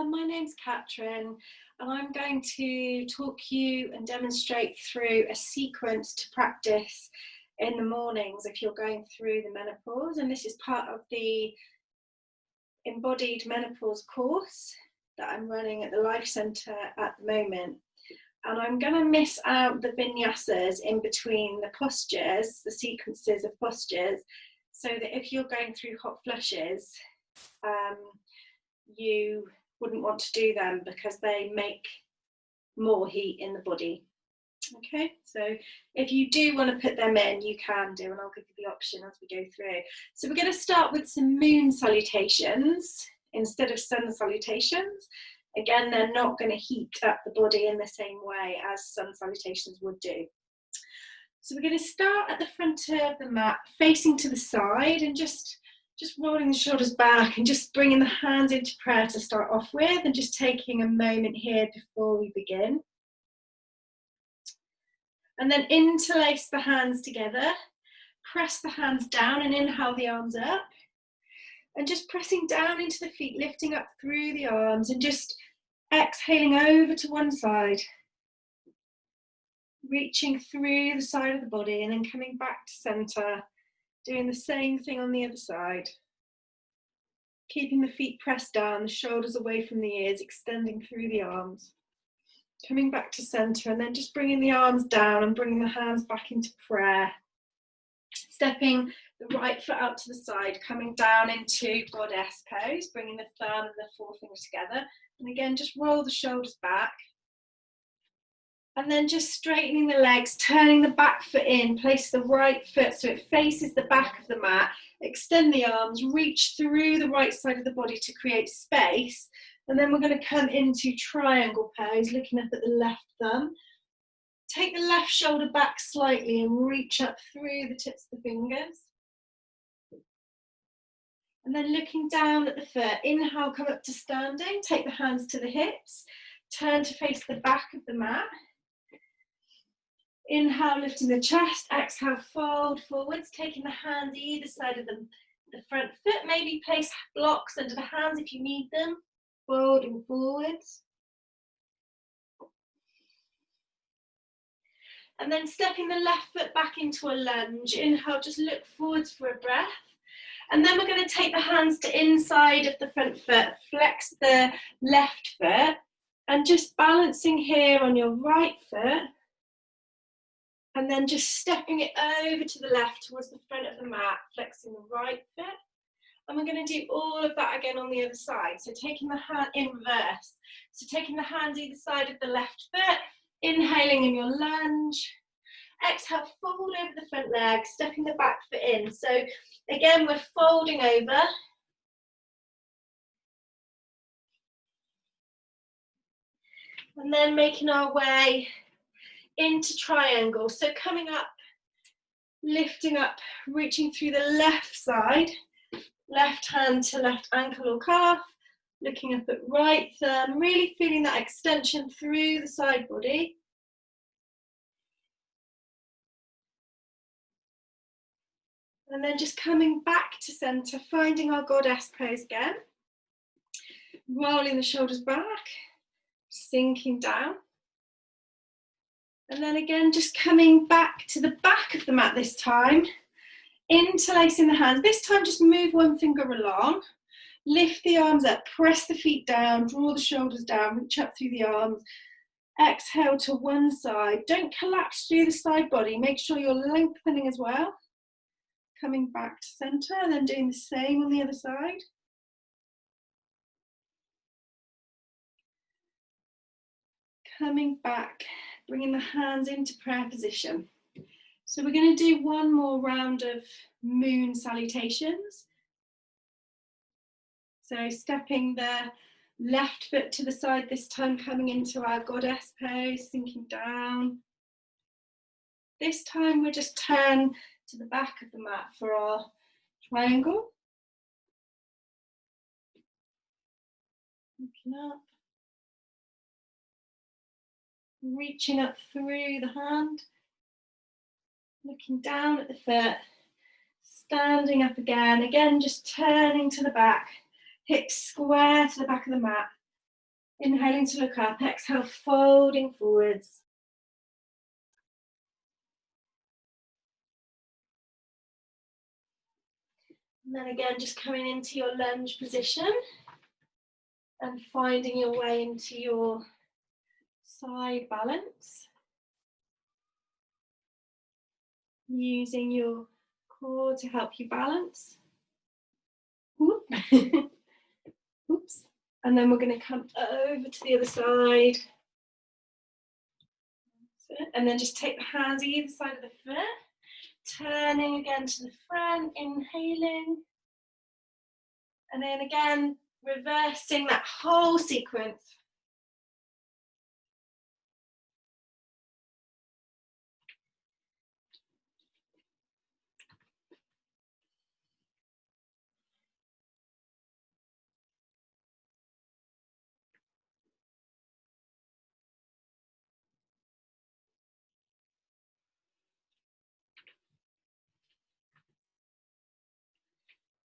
my name's Catrin, and I'm going to talk you and demonstrate through a sequence to practice in the mornings if you're going through the menopause. And this is part of the Embodied Menopause course that I'm running at the Life Centre at the moment. And I'm going to miss out the vinyasas in between the postures, the sequences of postures, so that if you're going through hot flushes, you wouldn't want to do them because they make more heat in the body. Okay, so if you do want to put them in, you can do, and I'll give you the option as we go through. So we're going to start with some moon salutations instead of sun salutations. Again, they're not going to heat up the body in the same way as sun salutations would do. So we're going to start at the front of the mat, facing to the side, and just rolling the shoulders back and just bringing the hands into prayer to start off with, and just taking a moment here before we begin. And then interlace the hands together, press the hands down and inhale the arms up. And just pressing down into the feet, lifting up through the arms and just exhaling over to one side. Reaching through the side of the body and then coming back to centre, doing the same thing on the other side. Keeping the feet pressed down, the shoulders away from the ears, extending through the arms. Coming back to centre and then just bringing the arms down and bringing the hands back into prayer. Stepping the right foot out to the side, coming down into goddess pose, bringing the thumb and the forefinger together. And again, just roll the shoulders back. And then just straightening the legs, turning the back foot in, place the right foot so it faces the back of the mat. Extend the arms, reach through the right side of the body to create space. And then we're going to come into triangle pose, looking up at the left thumb. Take the left shoulder back slightly and reach up through the tips of the fingers. And then looking down at the foot, inhale, come up to standing, take the hands to the hips, turn to face the back of the mat. Inhale, lifting the chest, exhale, fold forwards, taking the hands either side of the front foot, maybe place blocks under the hands if you need them, folding forwards. And then stepping the left foot back into a lunge. Inhale, just look forwards for a breath. And then we're going to take the hands to inside of the front foot, flex the left foot, and just balancing here on your right foot. And then just stepping it over to the left towards the front of the mat, flexing the right foot. And we're going to do all of that again on the other side. So taking the hand in reverse. So taking the hands either side of the left foot, inhaling in your lunge. Exhale, fold over the front leg, stepping the back foot in. So again, we're folding over. And then making our way into triangle. So coming up, lifting up, reaching through the left side, left hand to left ankle or calf, looking up at right thumb, really feeling that extension through the side body. And then just coming back to centre, finding our goddess pose again. Rolling the shoulders back, sinking down. And then again, just coming back to the back of the mat this time, interlacing the hands. This time, just move one finger along, lift the arms up, press the feet down, draw the shoulders down, reach up through the arms. Exhale to one side. Don't collapse through the side body. Make sure you're lengthening as well. Coming back to centre and then doing the same on the other side. Coming back, bringing the hands into prayer position. So we're going to do one more round of moon salutations. So stepping the left foot to the side this time, coming into our goddess pose, sinking down. This time we'll just turn to the back of the mat for our triangle. Looking up. Reaching up through the hand. Looking down at the foot. Standing up again. Again, just turning to the back. Hips square to the back of the mat. Inhaling to look up, exhale, folding forwards. And then again, just coming into your lunge position and finding your way into your side balance. Using your core to help you balance. Oops. And then we're going to come over to the other side. And then just take the hands either side of the foot. Turning again to the front, inhaling. And then again, reversing that whole sequence.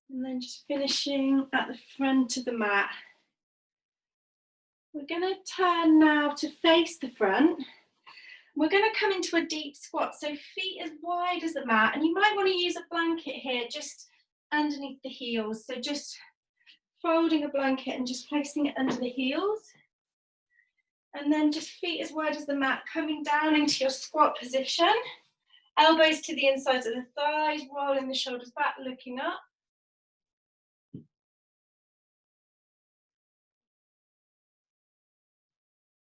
And then just finishing at the front of the mat. We're going to turn now to face the front. We're going to come into a deep squat, so feet as wide as the mat, and you might want to use a blanket here just underneath the heels. So just folding a blanket and just placing it under the heels. And then just feet as wide as the mat, coming down into your squat position. Elbows to the insides of the thighs, rolling the shoulders back, looking up.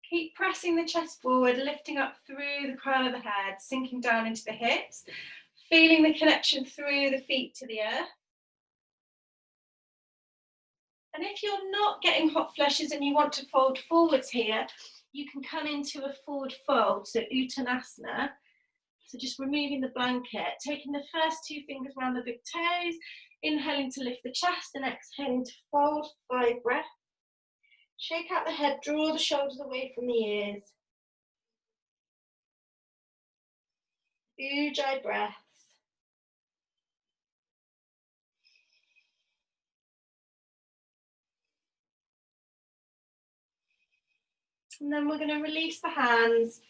Keep pressing the chest forward, lifting up through the crown of the head, sinking down into the hips, feeling the connection through the feet to the earth. And if you're not getting hot flushes and you want to fold forwards here, you can come into a forward fold, so Uttanasana. So just removing the blanket, taking the first 2 fingers around the big toes, inhaling to lift the chest and exhaling to fold, 5 breaths. Shake out the head, draw the shoulders away from the ears. Ujjayi breaths. And then we're going to release the hands.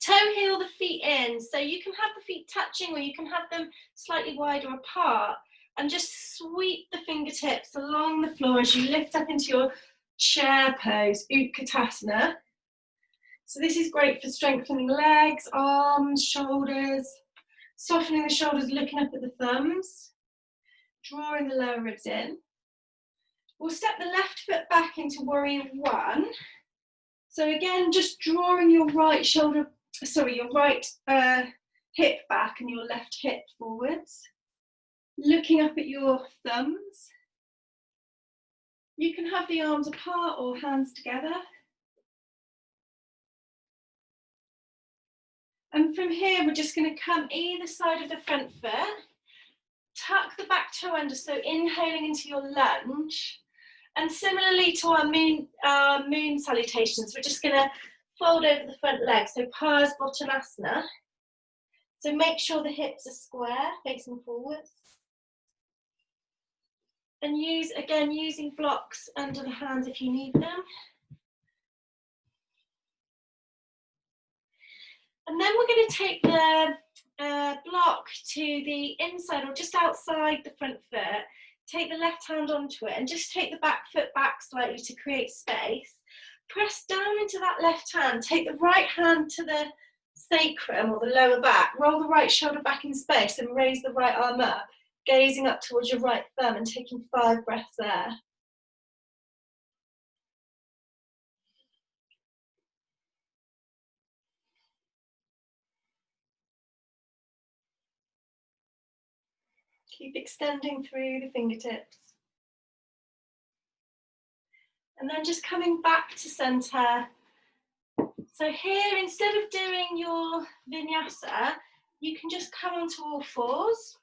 Toe heel the feet in. So you can have the feet touching or you can have them slightly wider apart. And just sweep the fingertips along the floor as you lift up into your chair pose, Utkatasana. So this is great for strengthening legs, arms, shoulders, softening the shoulders, looking up at the thumbs, drawing the lower ribs in. We'll step the left foot back into warrior one. So again, just drawing your right shoulder, your right hip back and your left hip forwards. Looking up at your thumbs. You can have the arms apart or hands together. And from here, we're just going to come either side of the front foot. Tuck the back toe under, so inhaling into your lunge. And similarly to our moon salutations, we're just going to fold over the front leg, so Parsvottanasana. So make sure the hips are square, facing forwards. And using blocks under the hands if you need them. And then we're going to take the block to the inside or just outside the front foot. Take the left hand onto it and just take the back foot back slightly to create space. Press down into that left hand. Take the right hand to the sacrum or the lower back. Roll the right shoulder back in space and raise the right arm up, gazing up towards your right thumb and taking 5 breaths there. Keep extending through the fingertips. And then just coming back to center. So here, instead of doing your vinyasa, you can just come onto all fours.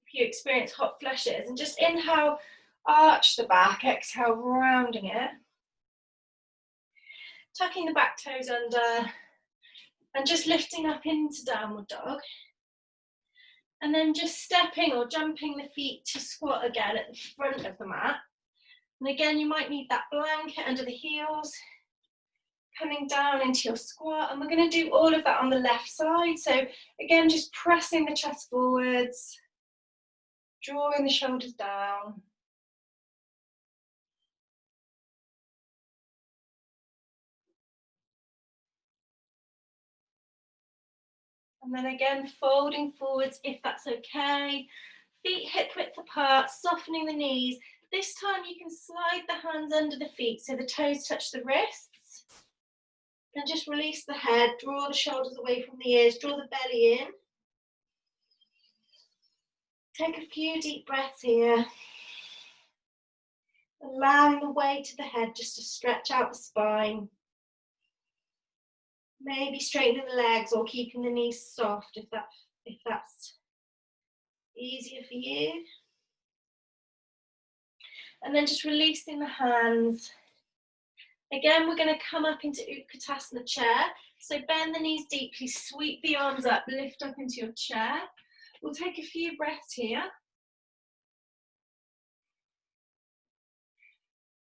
If you experience hot flushes, and just inhale, arch the back, exhale, rounding it. Tucking the back toes under, and just lifting up into downward dog. And then just stepping or jumping the feet to squat again at the front of the mat. And again, you might need that blanket under the heels, coming down into your squat. And we're going to do all of that on the left side. So again, just pressing the chest forwards, drawing the shoulders down. And then again, folding forwards if that's okay. Feet hip width apart, softening the knees. This time you can slide the hands under the feet so the toes touch the wrists. And just release the head, draw the shoulders away from the ears, draw the belly in. Take a few deep breaths here. Allowing the weight of the head just to stretch out the spine. Maybe straightening the legs or keeping the knees soft if that's easier for you. And then just releasing the hands. Again, we're going to come up into Utkatasana chair. So bend the knees deeply, sweep the arms up, lift up into your chair. We'll take a few breaths here.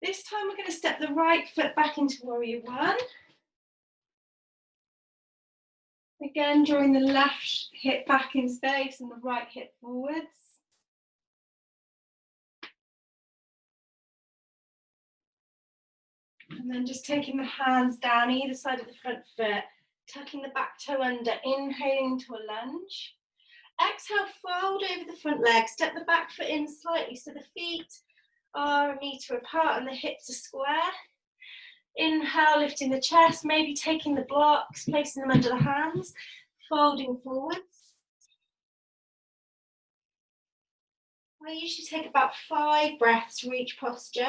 This time we're going to step the right foot back into Warrior One. Again, drawing the left hip back in space and the right hip forwards. And then just taking the hands down either side of the front foot, tucking the back toe under, inhaling into a lunge. Exhale, fold over the front leg, step the back foot in slightly so the feet are 1 meter apart and the hips are square. Inhale, lifting the chest, maybe taking the blocks, placing them under the hands, folding forwards. I usually take about 5 breaths for each posture.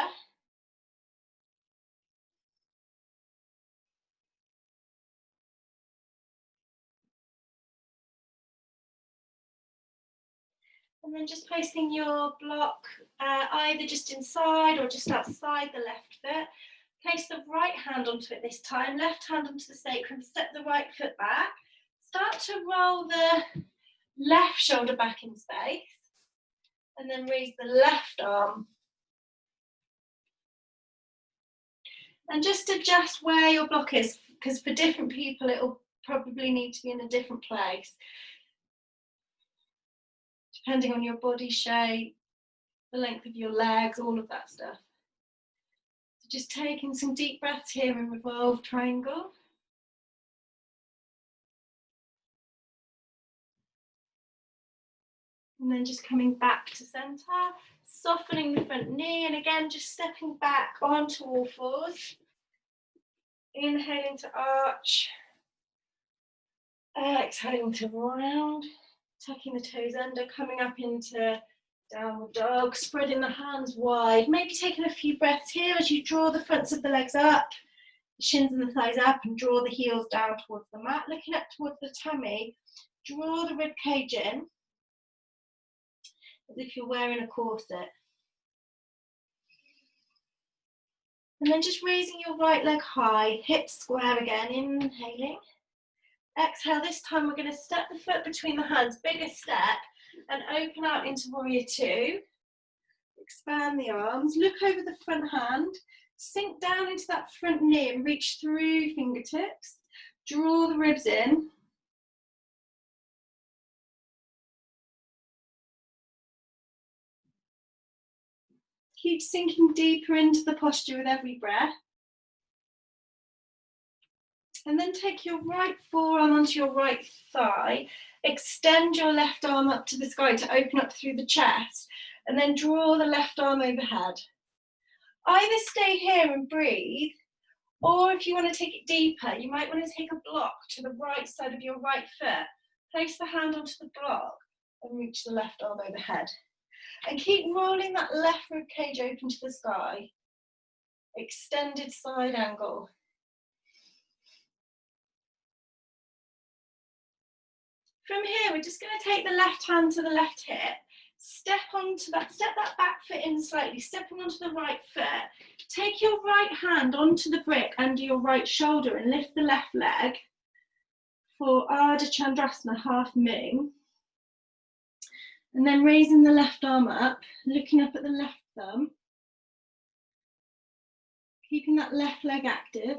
And then just placing your block either just inside or just outside the left foot. Place the right hand onto it this time, left hand onto the sacrum, step the right foot back. Start to roll the left shoulder back in space. And then raise the left arm. And just adjust where your block is, because for different people it'll probably need to be in a different place, depending on your body shape, the length of your legs, all of that stuff. So just taking some deep breaths here in revolve triangle. And then just coming back to center, softening the front knee, and again just stepping back onto all fours. Inhaling to arch, exhaling to round, tucking the toes under, coming up into downward dog, spreading the hands wide, maybe taking a few breaths here as you draw the fronts of the legs up, the shins and the thighs up, and draw the heels down towards the mat, looking up towards the tummy, draw the rib cage in, as if you're wearing a corset. And then just raising your right leg high, hips square again, inhaling. Exhale, this time we're going to step the foot between the hands, bigger step, and open out into Warrior Two. Expand the arms, look over the front hand, sink down into that front knee and reach through fingertips. Draw the ribs in. Keep sinking deeper into the posture with every breath. And then take your right forearm onto your right thigh. Extend your left arm up to the sky to open up through the chest. And then draw the left arm overhead. Either stay here and breathe, or if you want to take it deeper, you might want to take a block to the right side of your right foot. Place the hand onto the block and reach the left arm overhead. And keep rolling that left rib cage open to the sky. Extended side angle. From here, we're just going to take the left hand to the left hip. Step that back foot in slightly, stepping onto the right foot. Take your right hand onto the brick under your right shoulder and lift the left leg for Ardha Chandrasana, half moon. And then raising the left arm up, looking up at the left thumb. Keeping that left leg active.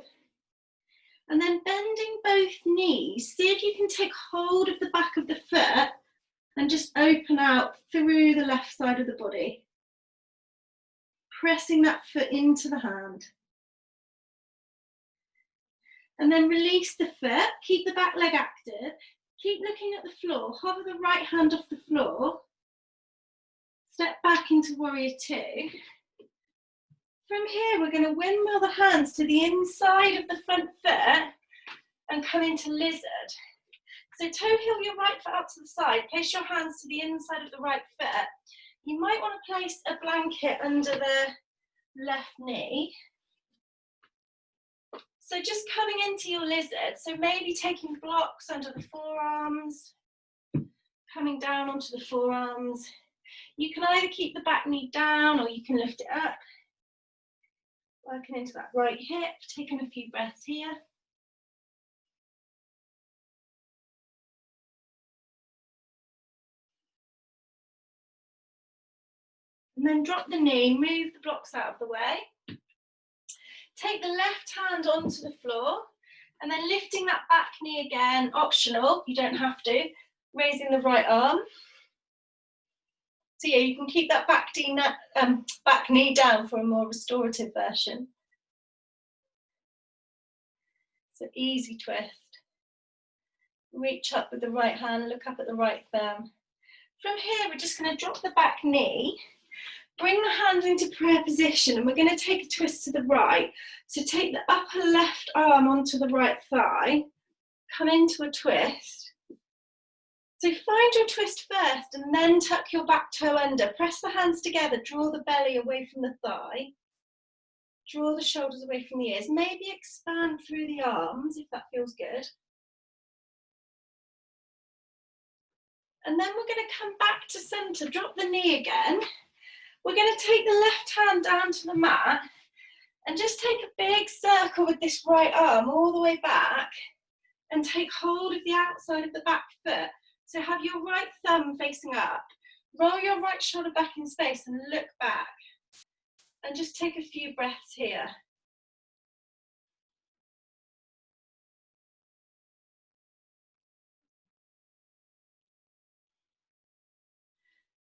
And then bending both knees, see if you can take hold of the back of the foot and just open out through the left side of the body. Pressing that foot into the hand. And then release the foot, keep the back leg active, keep looking at the floor, hover the right hand off the floor, step back into warrior two. From here, we're going to windmill the hands to the inside of the front foot and come into lizard. So toe heel your right foot up to the side, place your hands to the inside of the right foot. You might want to place a blanket under the left knee. So just coming into your lizard, so maybe taking blocks under the forearms, coming down onto the forearms. You can either keep the back knee down or you can lift it up. Working into that right hip, taking a few breaths here. And then drop the knee, move the blocks out of the way. Take the left hand onto the floor and then lifting that back knee again, optional, you don't have to, raising the right arm. So yeah, you can keep that back knee down for a more restorative version. So easy twist. Reach up with the right hand, look up at the right thumb. From here, we're just going to drop the back knee, bring the hands into prayer position, and we're going to take a twist to the right. So take the upper left arm onto the right thigh, come into a twist. So find your twist first and then tuck your back toe under. Press the hands together, draw the belly away from the thigh. Draw the shoulders away from the ears. Maybe expand through the arms if that feels good. And then we're going to come back to center, drop the knee again. We're going to take the left hand down to the mat and just take a big circle with this right arm all the way back and take hold of the outside of the back foot. So have your right thumb facing up, roll your right shoulder back in space and look back. And just take a few breaths here.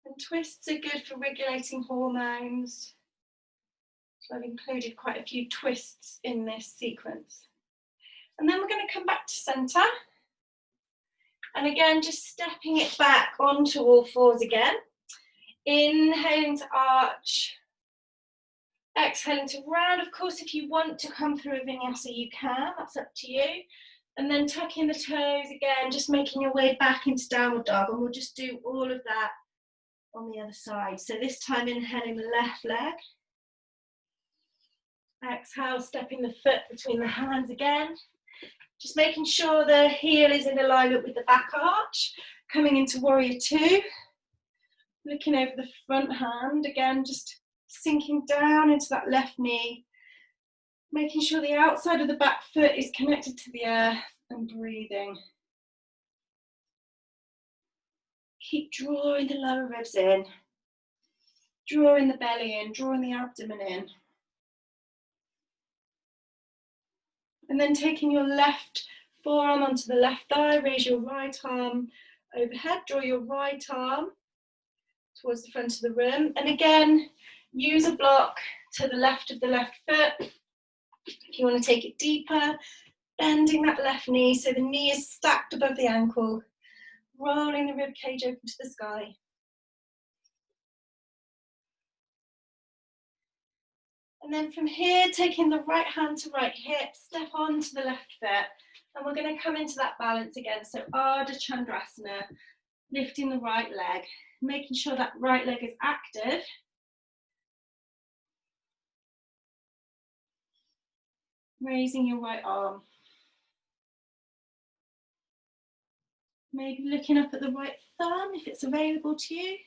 And twists are good for regulating hormones. So I've included quite a few twists in this sequence. And then we're going to come back to center. And again, just stepping it back onto all fours again. Inhaling to arch. Exhaling to round. Of course, if you want to come through a vinyasa, you can. That's up to you. And then tucking the toes again, just making your way back into downward dog. And we'll just do all of that on the other side. So this time inhaling the left leg. Exhale, stepping the foot between the hands again. Just making sure the heel is in alignment with the back arch. Coming into warrior two. Looking over the front hand. Again, just sinking down into that left knee. Making sure the outside of the back foot is connected to the earth and breathing. Keep drawing the lower ribs in. Drawing the belly in, drawing the abdomen in. And then taking your left forearm onto the left thigh, raise your right arm overhead, draw your right arm towards the front of the room. And again, use a block to the left of the left foot. If you want to take it deeper, bending that left knee so the knee is stacked above the ankle, rolling the rib cage open to the sky. And then from here, taking the right hand to right hip, step onto the left foot. And we're going to come into that balance again. So Ardha Chandrasana, lifting the right leg, making sure that right leg is active. Raising your right arm. Maybe looking up at the right thumb if it's available to you.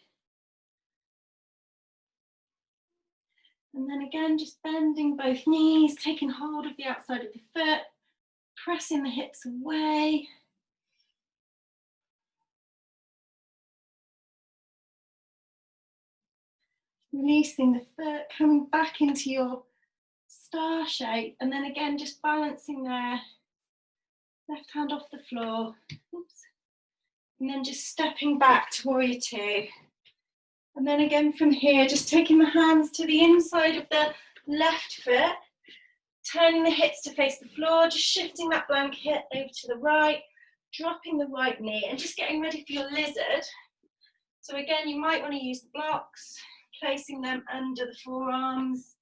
And then again, just bending both knees, taking hold of the outside of the foot, pressing the hips away. Releasing the foot, coming back into your star shape, and then again just balancing there, left hand off the floor. Oops. And then just stepping back to warrior two. And then again from here, just taking the hands to the inside of the left foot, turning the hips to face the floor, just shifting that blanket over to the right, dropping the right knee, and just getting ready for your lizard. So again, you might want to use the blocks, placing them under the forearms.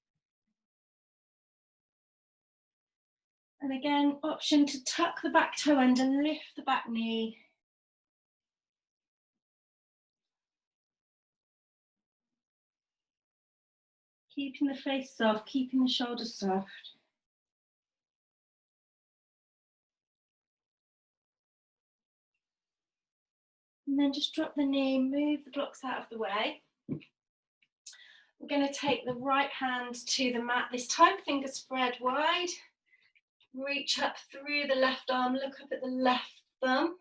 And again, option to tuck the back toe under and lift the back knee. Keeping the face soft, keeping the shoulders soft. And then just drop the knee, move the blocks out of the way. We're going to take the right hand to the mat this time, fingers spread wide. Reach up through the left arm, look up at the left thumb.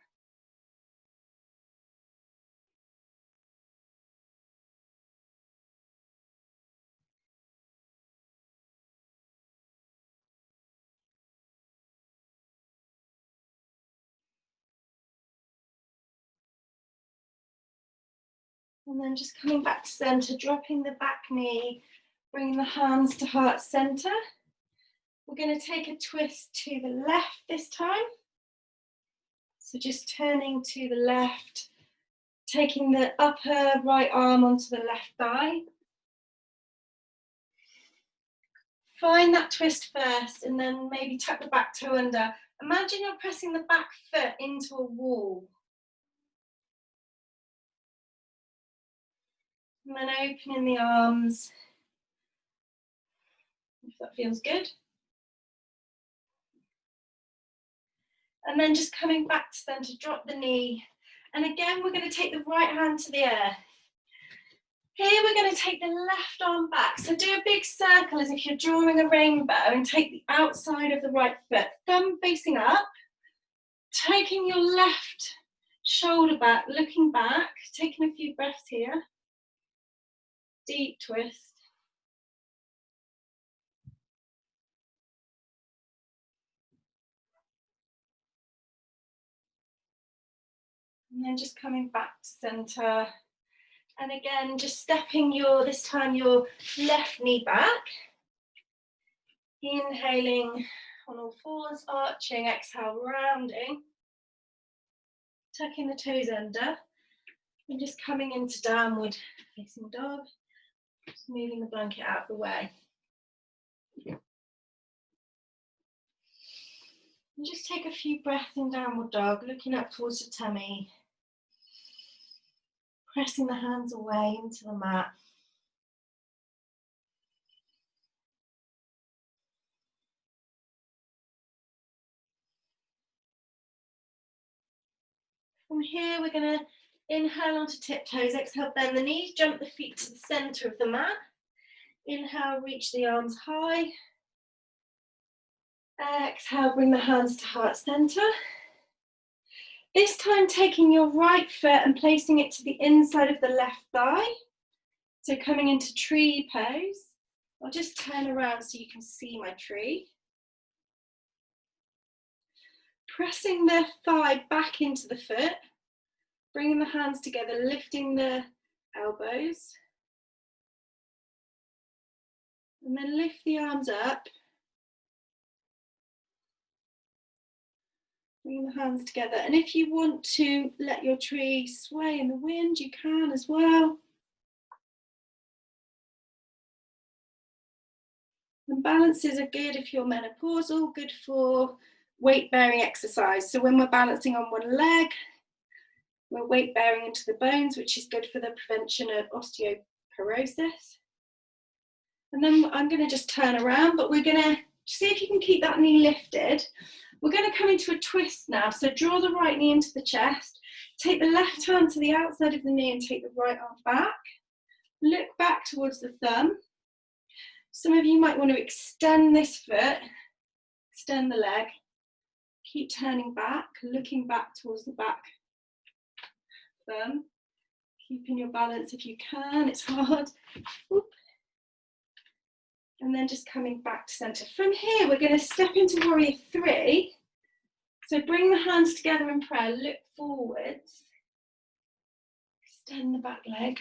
And then just coming back to center, dropping the back knee, bringing the hands to heart center. We're going to take a twist to the left this time. So just turning to the left, taking the upper right arm onto the left thigh. Find that twist first and then maybe tuck the back toe under. Imagine you're pressing the back foot into a wall. And then opening the arms, if that feels good. And then just coming back to center, drop the knee. And again, we're going to take the right hand to the earth. Here we're going to take the left arm back. So do a big circle as if you're drawing a rainbow and take the outside of the right foot, thumb facing up, taking your left shoulder back, looking back, taking a few breaths here. Deep twist. And then just coming back to center. And again, just stepping this time your left knee back. Inhaling on all fours, arching, exhale, rounding. Tucking the toes under. And just coming into downward facing dog. Just moving the blanket out of the way. And just take a few breaths in downward dog, looking up towards the tummy. Pressing the hands away into the mat. From here, we're going to inhale onto tiptoes, exhale, bend the knees, jump the feet to the center of the mat. Inhale, reach the arms high. Exhale, bring the hands to heart center. This time, taking your right foot and placing it to the inside of the left thigh. So coming into tree pose. I'll just turn around so you can see my tree. Pressing the thigh back into the foot, bringing the hands together, lifting the elbows. And then lift the arms up. Bring the hands together. And if you want to let your tree sway in the wind, you can as well. And balances are good if you're menopausal, good for weight-bearing exercise. So when we're balancing on one leg, we're weight-bearing into the bones, which is good for the prevention of osteoporosis. And then I'm going to just turn around, but we're going to see if you can keep that knee lifted. We're going to come into a twist now. So draw the right knee into the chest, take the left hand to the outside of the knee and take the right arm back. Look back towards the thumb. Some of you might want to extend this foot, extend the leg. Keep turning back, looking back towards the back thumb. Keeping your balance if you can, it's hard. Oop. And then just coming back to center. From here, we're going to step into warrior 3. So bring the hands together in prayer, look forwards, extend the back leg.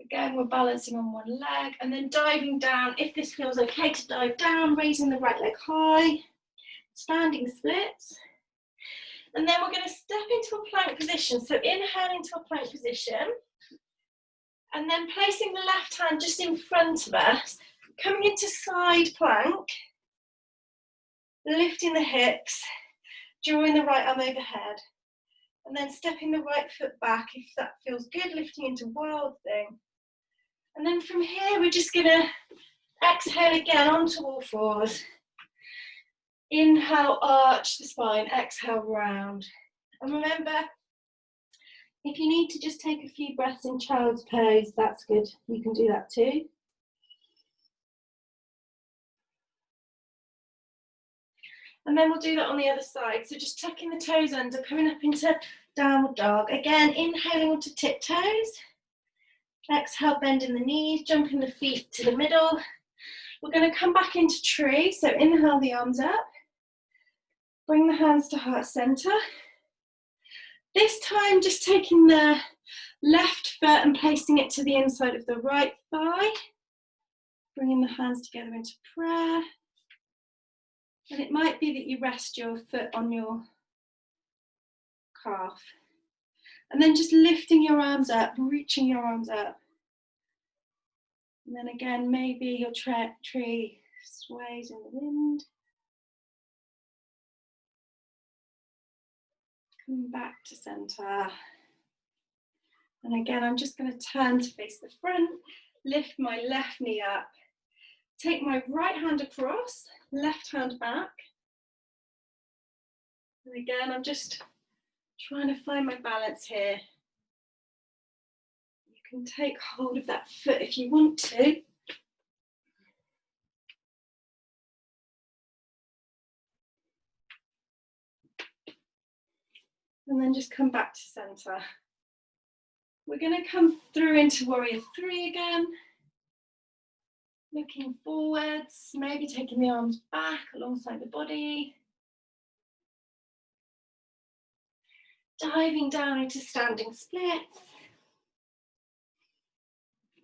Again, we're balancing on one leg and then diving down. If this feels okay to dive down, raising the right leg high, standing splits. And then we're going to step into a plank position. So inhale into a plank position. And then placing the left hand just in front of us, coming into side plank, lifting the hips, drawing the right arm overhead, and then stepping the right foot back if that feels good, lifting into wild thing. And then from here, we're just going to exhale again onto all fours. Inhale, arch the spine, exhale, round. And remember, if you need to just take a few breaths in child's pose, that's good. You can do that too. And then we'll do that on the other side. So just tucking the toes under, coming up into downward dog. Again, inhaling onto tiptoes. Exhale, bending the knees, jumping the feet to the middle. We're going to come back into tree. So inhale the arms up. Bring the hands to heart center. This time, just taking the left foot and placing it to the inside of the right thigh. Bringing the hands together into prayer. And it might be that you rest your foot on your calf. And then just lifting your arms up, reaching your arms up. And then again, maybe your tree sways in the wind. Come back to center. And again, I'm just going to turn to face the front, lift my left knee up, take my right hand across, left hand back. And again, I'm just trying to find my balance here. You can take hold of that foot if you want to. And then just come back to center. We're going to come through into warrior 3 again. Looking forwards, maybe taking the arms back alongside the body. Diving down into standing splits.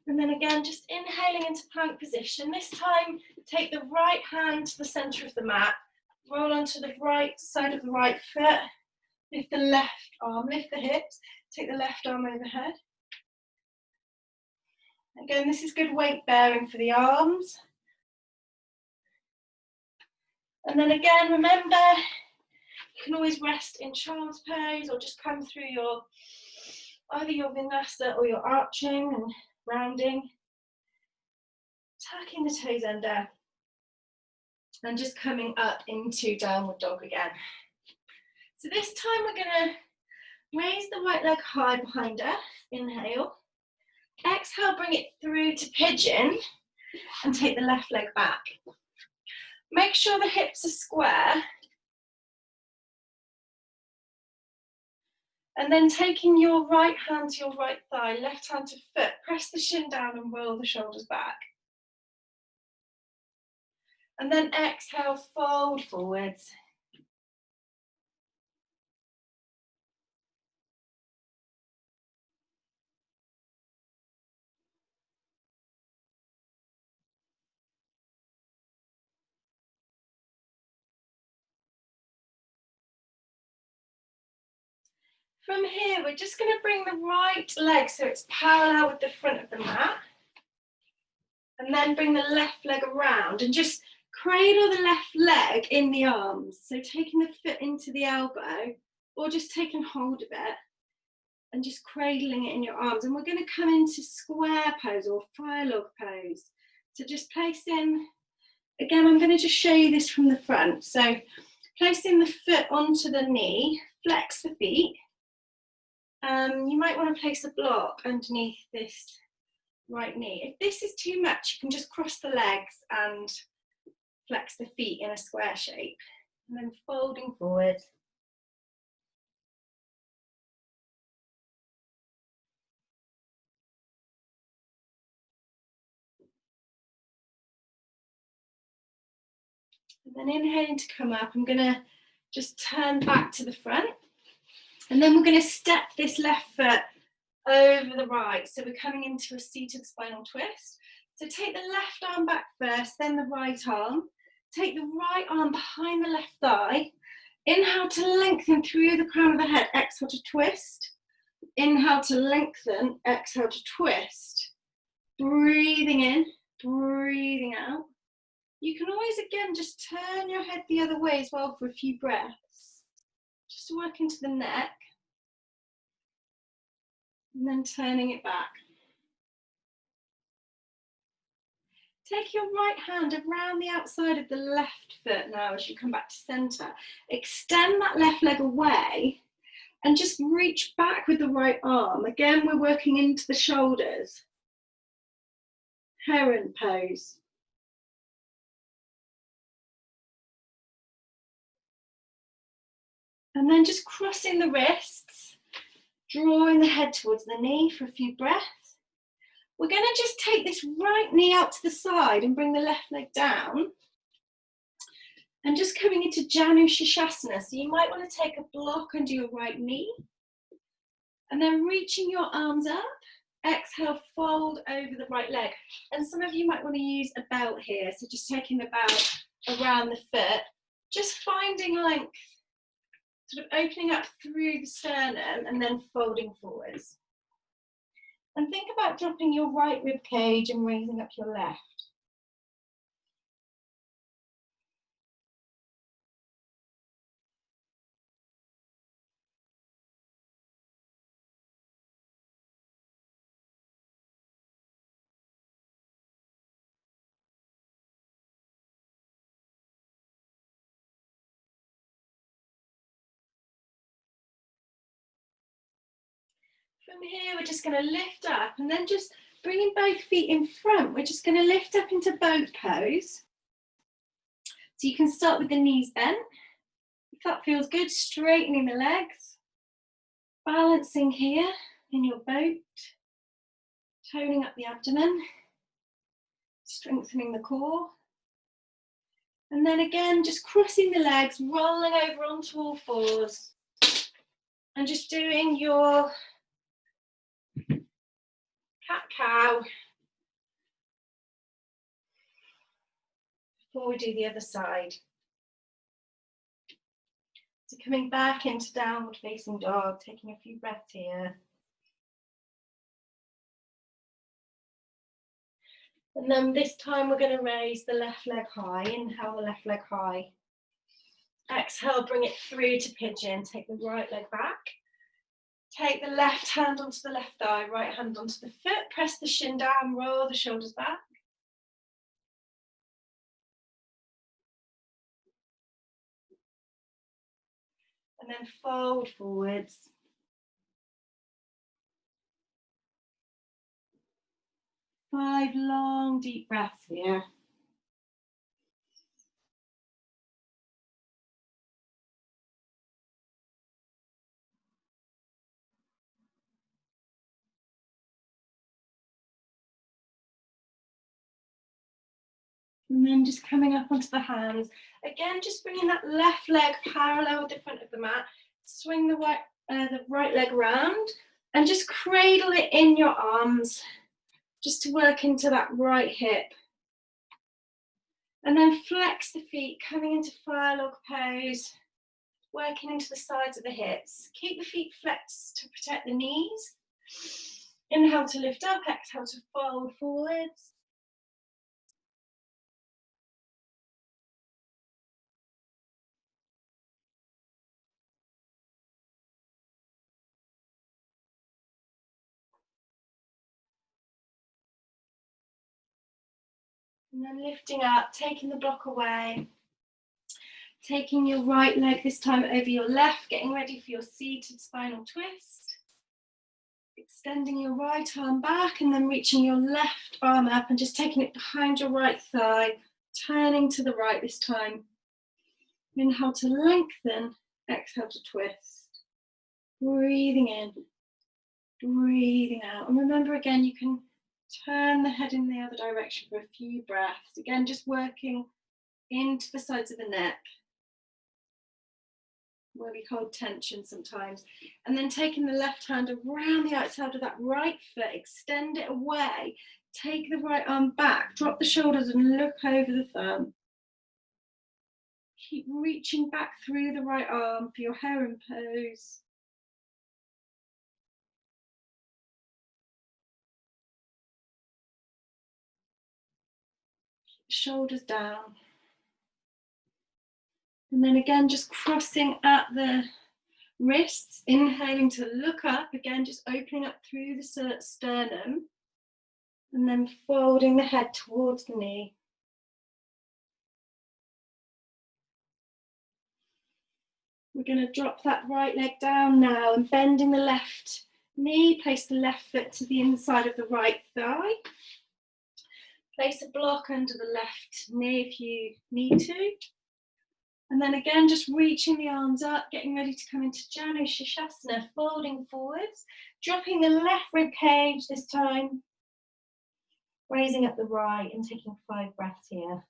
And then again, just inhaling into plank position. This time, take the right hand to the center of the mat. Roll onto the right side of the right foot. Lift the left arm, lift the hips. Take the left arm overhead. Again, this is good weight bearing for the arms. And then again, remember, you can always rest in child's pose or just come through your, either your vinyasa or your arching and rounding. Tucking the toes under and just coming up into downward dog again. So this time we're going to raise the right leg high behind us. Inhale. Exhale, bring it through to pigeon and take the left leg back. Make sure the hips are square. And then taking your right hand to your right thigh, left hand to foot, press the shin down and roll the shoulders back. And then exhale, fold forwards. From here, we're just going to bring the right leg so it's parallel with the front of the mat. And then bring the left leg around and just cradle the left leg in the arms. So taking the foot into the elbow or just taking hold of it and just cradling it in your arms. And we're going to come into square pose or fire log pose. So just placing, again, I'm going to just show you this from the front. So placing the foot onto the knee, flex the feet. You might want to place a block underneath this right knee. If this is too much, you can just cross the legs and flex the feet in a square shape. And then folding forward. And then inhaling to come up, I'm going to just turn back to the front. And then we're going to step this left foot over the right. So we're coming into a seated spinal twist. So take the left arm back first, then the right arm. Take the right arm behind the left thigh. Inhale to lengthen through the crown of the head. Exhale to twist. Inhale to lengthen. Exhale to twist. Breathing in, breathing out. You can always, again, just turn your head the other way as well for a few breaths. Just to work into the neck. And then turning it back. Take your right hand around the outside of the left foot now as you come back to center. Extend that left leg away and just reach back with the right arm. Again, we're working into the shoulders. Heron pose. And then just crossing the wrists, drawing the head towards the knee for a few breaths. We're going to just take this right knee out to the side and bring the left leg down. And just coming into Janu Shirshasana. So you might want to take a block under your right knee. And then reaching your arms up. Exhale, fold over the right leg. And some of you might want to use a belt here. So just taking the belt around the foot. Just finding length. Sort of opening up through the sternum and then folding forwards. And think about dropping your right rib cage and raising up your left. From here, we're just going to lift up and then just bringing both feet in front. We're just going to lift up into boat pose. So you can start with the knees bent. If that feels good, straightening the legs. Balancing here in your boat. Toning up the abdomen. Strengthening the core. And then again, just crossing the legs, rolling over onto all fours. And just doing your cat-cow before we do the other side. So coming back into downward facing dog, taking a few breaths here. And then this time we're going to raise the left leg high. Inhale the left leg high. Exhale, bring it through to pigeon. Take the right leg back. Take the left hand onto the left thigh, right hand onto the foot. Press the shin down, roll the shoulders back. And then fold forwards. Five long, deep breaths here. And then just coming up onto the hands. Again, just bringing that left leg parallel with the front of the mat. Swing the right leg round and just cradle it in your arms. Just to work into that right hip. And then flex the feet, coming into fire log pose. Working into the sides of the hips. Keep the feet flexed to protect the knees. Inhale to lift up, exhale to fold forwards. And then lifting up, taking the block away. Taking your right leg this time over your left, getting ready for your seated spinal twist. Extending your right arm back and then reaching your left arm up and just taking it behind your right thigh, turning to the right this time. Inhale to lengthen, exhale to twist. Breathing in, breathing out. And remember again, you can turn the head in the other direction for a few breaths. Again, just working into the sides of the neck, where we hold tension sometimes. And then taking the left hand around the outside of that right foot, extend it away, take the right arm back, drop the shoulders and look over the thumb. Keep reaching back through the right arm for your heron pose. Shoulders down. And then again, just crossing at the wrists, inhaling to look up, again, just opening up through the sternum, and then folding the head towards the knee. We're going to drop that right leg down now and bending the left knee, place the left foot to the inside of the right thigh. Place a block under the left knee if you need to. And then again, just reaching the arms up, getting ready to come into Janu Shirshasana, folding forwards, dropping the left rib cage this time, raising up the right and taking 5 breaths here.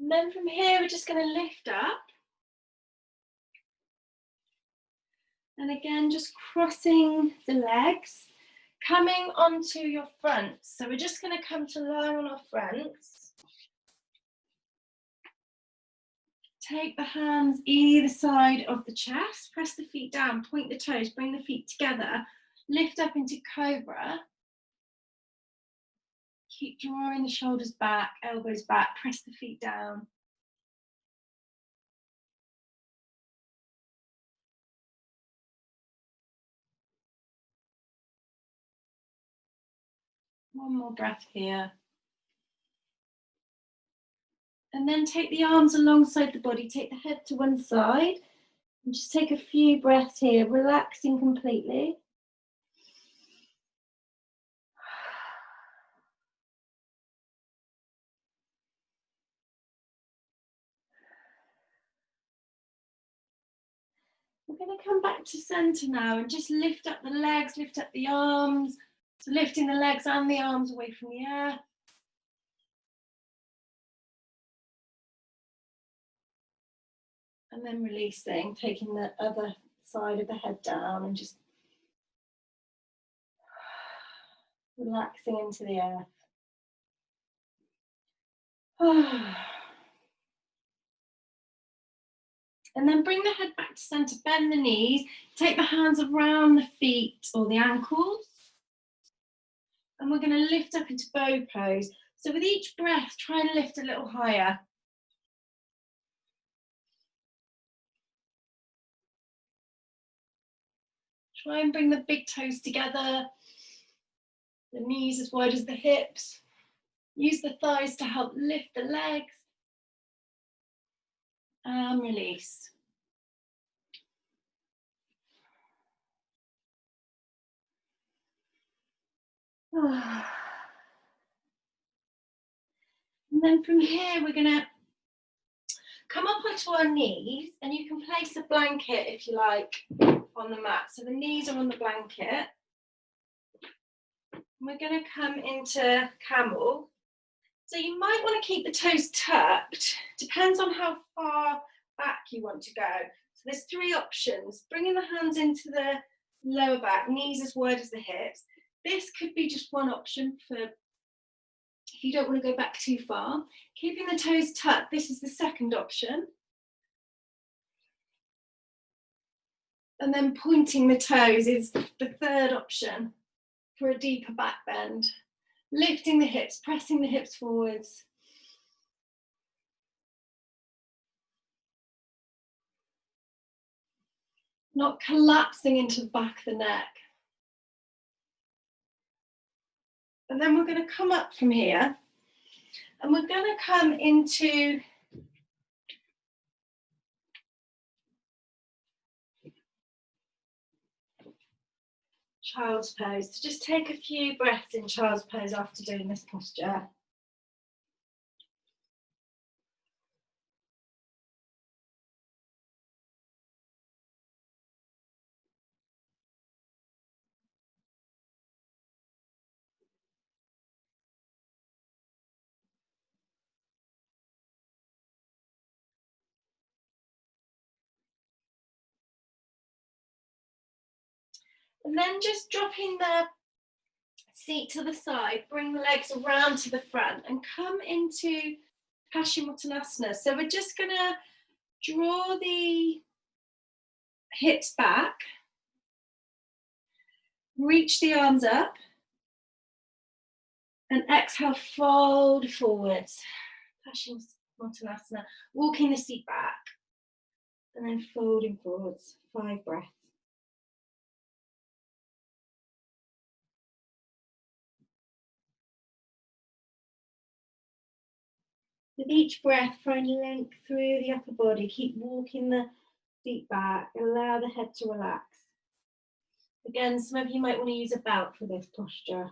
And then from here, we're just going to lift up. And again, just crossing the legs, coming onto your fronts. So we're just going to come to lie on our fronts. Take the hands either side of the chest, press the feet down, point the toes, bring the feet together, lift up into cobra. Keep drawing the shoulders back, elbows back, press the feet down. One more breath here. And then take the arms alongside the body, take the head to one side, and just take a few breaths here, relaxing completely. We're going to come back to center now and just lift up the legs, lift up the arms. So lifting the legs and the arms away from the earth. And then releasing, taking the other side of the head down and just relaxing into the earth. And then bring the head back to center, bend the knees, take the hands around the feet or the ankles. And we're going to lift up into bow pose. So with each breath, try and lift a little higher. Try and bring the big toes together, the knees as wide as the hips. Use the thighs to help lift the legs. And release. And then from here, we're going to come up onto our knees, and you can place a blanket, if you like, on the mat. So the knees are on the blanket. We're going to come into camel. So you might want to keep the toes tucked. Depends on how far back you want to go. So there's 3 options. Bringing the hands into the lower back, knees as wide as the hips. This could be just one option for if you don't want to go back too far. Keeping the toes tucked, this is the second option. And then pointing the toes is the third option for a deeper back bend. Lifting the hips, pressing the hips forwards. Not collapsing into the back of the neck. And then we're going to come up from here and we're going to come into child's pose. So just take a few breaths in child's pose after doing this posture. And then just dropping the seat to the side, bring the legs around to the front and come into Paschimottanasana. So we're just going to draw the hips back, reach the arms up, and exhale, fold forwards. Paschimottanasana, walking the seat back, and then folding forwards. 5 breaths. With each breath, find length through the upper body. Keep walking the feet back. Allow the head to relax. Again, some of you might want to use a belt for this posture.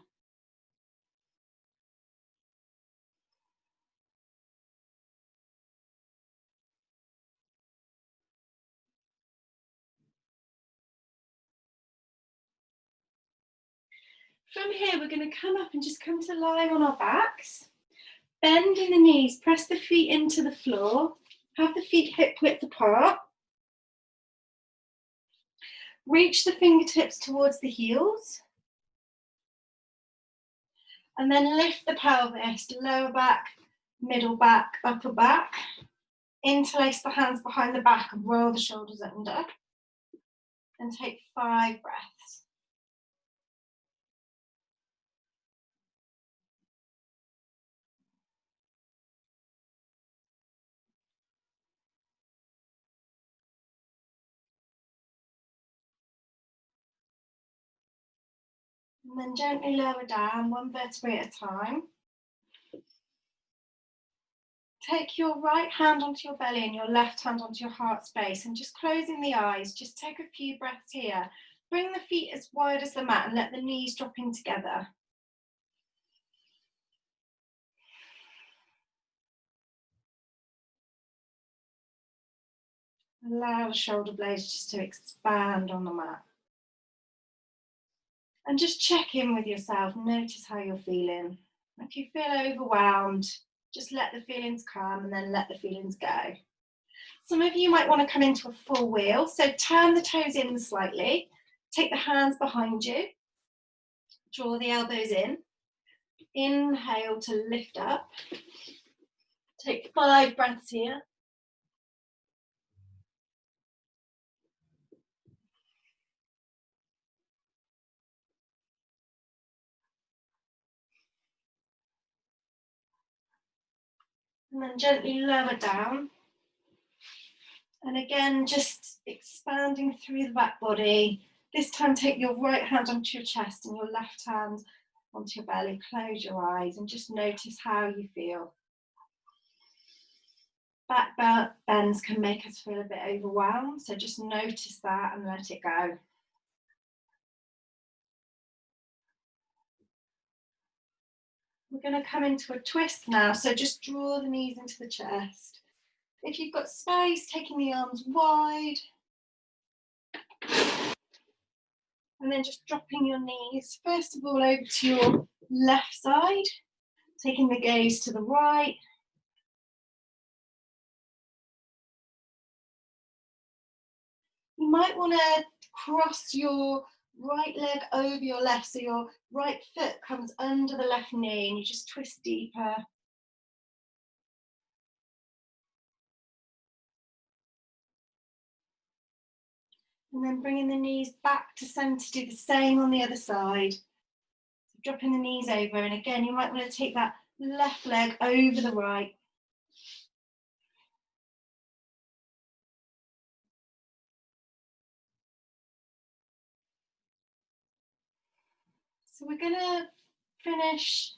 From here, we're going to come up and just come to lying on our backs. Bend in the knees, press the feet into the floor. Have the feet hip width apart. Reach the fingertips towards the heels. And then lift the pelvis, lower back, middle back, upper back. Interlace the hands behind the back and roll the shoulders under. And take 5 breaths. And then gently lower down, 1 vertebrae at a time. Take your right hand onto your belly and your left hand onto your heart space, and just closing the eyes, just take a few breaths here. Bring the feet as wide as the mat and let the knees drop in together. Allow the shoulder blades just to expand on the mat. And just check in with yourself, notice how you're feeling. If you feel overwhelmed, just let the feelings come and then let the feelings go. Some of you might want to come into a full wheel, so turn the toes in slightly, take the hands behind you, draw the elbows in, inhale to lift up, take 5 breaths here. And then gently lower down. And again, just expanding through the back body. This time take your right hand onto your chest and your left hand onto your belly. Close your eyes and just notice how you feel. Back bends can make us feel a bit overwhelmed, so just notice that and let it go. We're going to come into a twist now, so just draw the knees into the chest. If you've got space, taking the arms wide. And then just dropping your knees, first of all, over to your left side, taking the gaze to the right. You might want to cross your right leg over your left, so your right foot comes under the left knee and you just twist deeper. And then bringing the knees back to centre, do the same on the other side. So dropping the knees over, and again, you might want to take that left leg over the right. So we're going to finish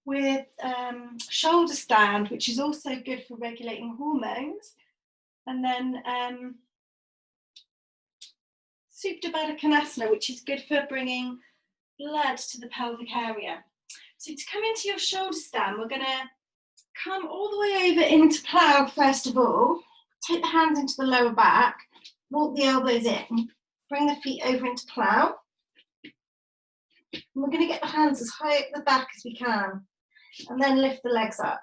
with shoulder stand, which is also good for regulating hormones. And then Supta Baddha Konasana, which is good for bringing blood to the pelvic area. So to come into your shoulder stand, we're going to come all the way over into plough first of all. Take the hands into the lower back, walk the elbows in, bring the feet over into plough. And we're going to get the hands as high at the back as we can, and then lift the legs up.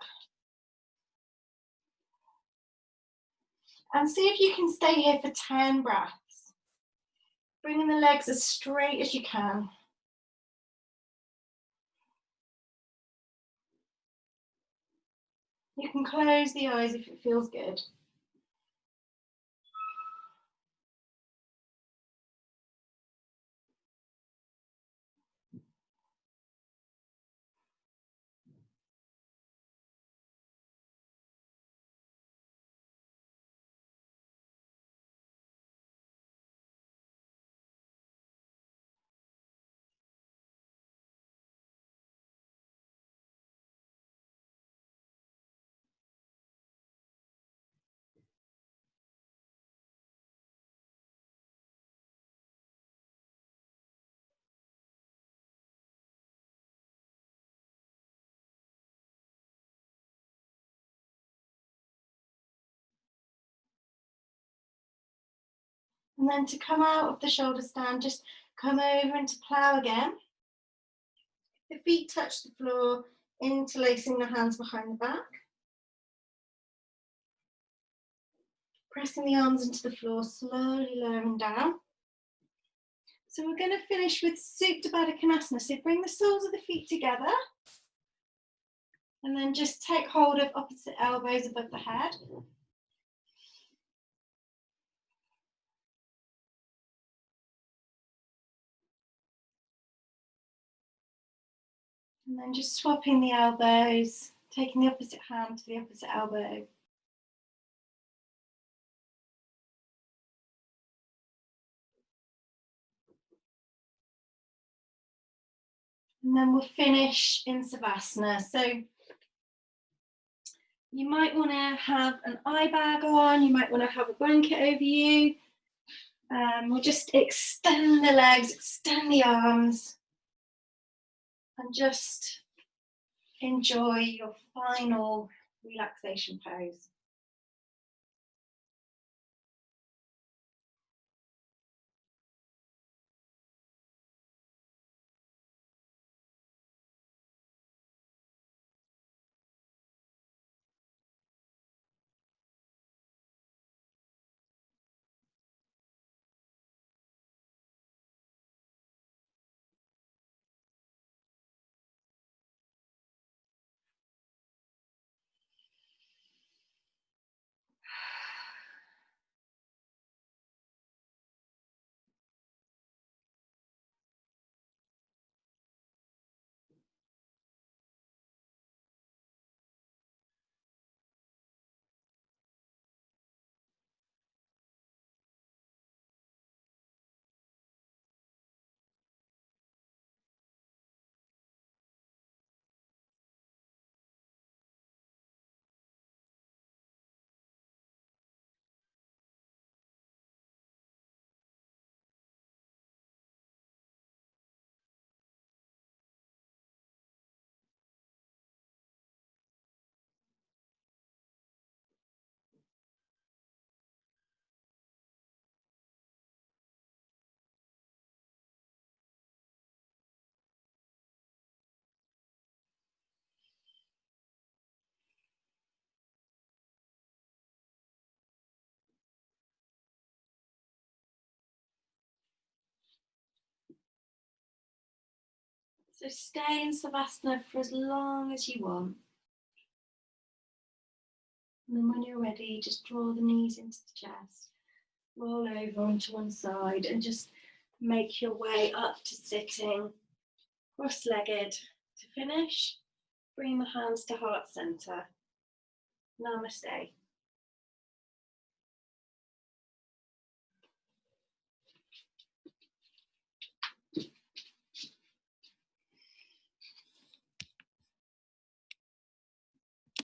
And see if you can stay here for 10 breaths. Bringing the legs as straight as you can. You can close the eyes if it feels good. And then to come out of the shoulder stand, just come over into plough again. The feet touch the floor, interlacing the hands behind the back. Pressing the arms into the floor, slowly lowering down. So we're going to finish with Supta Baddha Konasana. So bring the soles of the feet together. And then just take hold of opposite elbows above the head. And then just swapping the elbows, taking the opposite hand to the opposite elbow. And then we'll finish in Savasana. So you might want to have an eye bag on, you might want to have a blanket over you. We'll just extend the legs, extend the arms, and just enjoy your final relaxation pose. So stay in Savasana for as long as you want. And then when you're ready, just draw the knees into the chest, roll over onto one side, and just make your way up to sitting cross-legged. To finish, bring the hands to heart center. Namaste.